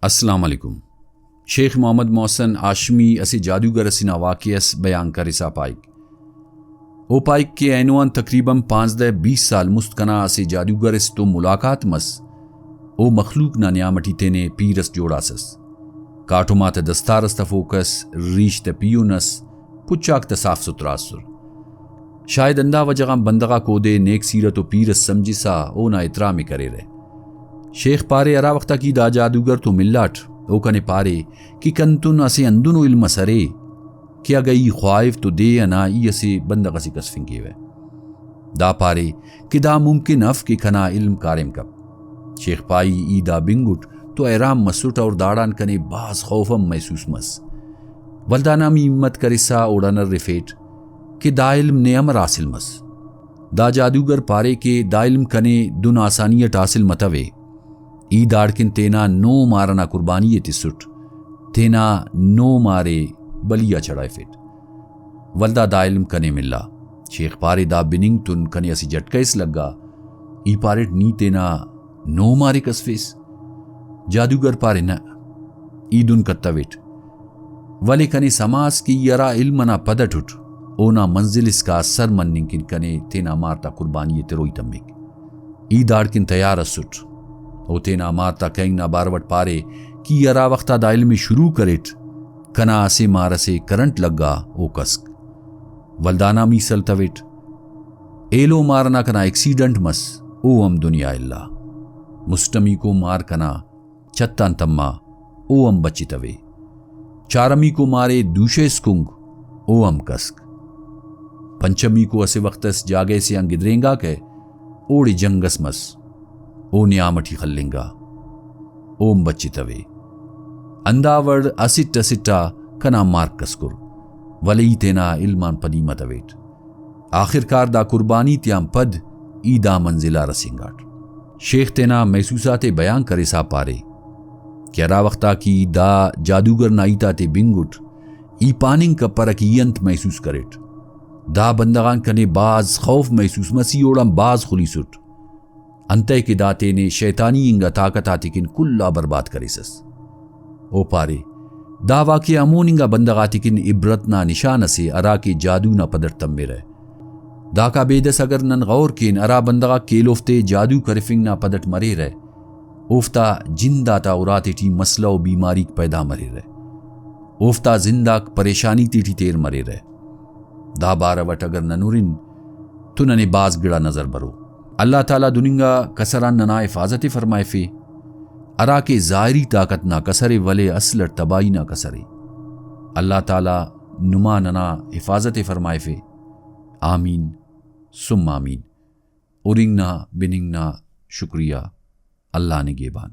السلام علیکم. شیخ محمد محسن آشمی اسی جادوگر اسینا واقعیس بیان کا رسا پائک. او پائک کے اینوان تقریباً 15-20 سال مستقنا اسی جادوگر اس تو ملاقات مس او مخلوق نا نیامٹی تینے پیرس جوڑاسس. کاٹو مات دستارس تفوکس ریش تے پیونس پچاک تصاف ستراسر. شاید اندہ وجہ بندگا کو دے نیک سیرت و پیرس سمجھی سا او نا اترامی کرے رہے. شیخ پارے ارا وقتا کی دا جادوگر تو ملاٹ او کنے پارے کی کنتن اسے اندنو علم سرے کیا گئی خوائف تو دے انا ای اسے بندگا سی کسفنگی وے. دا پارے کہ دا ممکن اف کی کھنا علم کارم کب. شیخ پائی ای دا بنگٹ تو ایرام مسوٹ اور داڑان کنے باز خوفم محسوس مس. ولدانا می امت کرسا اوڑانر رفیٹ کہ دا علم نے امر حاصل مس. دا جادوگر پارے کے دا علم کنے دن آسانیت حاصل متوے. ای داڑکن تینا نو مارنا قربانی تی سٹ تینا نو مارے بلیا چڑھائے فٹ. ولدہ دا علم کنے ملا. شیخ پارے دا بننگ تن کنے اسی جٹکیس لگا ای پارٹ نی تینا نو مارے کسفیس. جادوگر پارے نا ای دن کتویٹ ولی کنے سماس کی یرا علمنا پدٹھٹ اونا منزل اس کا سر مننکن کنے تینا مارتا قربانی تی روی تمک. ای داڑکن تیار سٹ او تینا مارتا کہیں نا باروٹ پارے کی یرا وقتا دا علمی شروع کریٹ کنا اسے مارسے کرنٹ لگا او کسک. ولدانا می سلتویٹ ایلو مارنا کنا ایکسیڈنٹ مس او ام دنیا اللہ. مستمی کو مار کنا چتان تما او ام بچی توے. چارمی کو مارے دوشے سکنگ او ام کسک. پنچمی کو اسے وقتس جاگے سے انگدرینگا کے اوڑی جنگس مس او نیامٹی خلنگا اوم بچی توے. انداوڑ اسٹ اسٹا کنا مارک کسکر ولی تینا علمان پدی متویٹ. آخرکار دا قربانی تیام پد ای دا منزلہ رسنگاٹ. شیخ تینا محسوسات بیان کرے سا پارے کیا را وقتا کی دا جادوگر نائیتا تے بنگٹ ای پاننگ کا پرکی ینت محسوس کریٹ. دا بندگان کنے باز خوف محسوس مسی اوڑم باز خلی سٹ انتے کے داتے نے شیطانی انگا طاقت آتی کن کلا برباد کری سس. او پارے دا واقعی امون انگا بندگاتی کن عبرتنا نشان سے ارا کے جادو نا پدرتم میرے. دا کا بیدس اگر نن غور کین ارا بندگا کیلوفتے جادو کرفنگ نا پدرت مرے رہے اوفتا جنداتا اوراتے ٹی مسئلہ و بیماری پیدا مرے رہے. اوفتا زنداک پریشانی تی تیر مرے رہے. دا باروٹ اگر ننورن تو ننے باز گڑا نظر برو. اللہ تعالیٰ دننگا کسران ننا حفاظت فرمائے فی ارا کے ظاہری طاقت نہ کسرے ولے اصل تباہی نہ کسرے. اللہ تعالیٰ نما ننا حفاظت فرمائے فی. آمین سم آمین. اورنگنا بننگنا شکریہ. اللہ نے گیبان.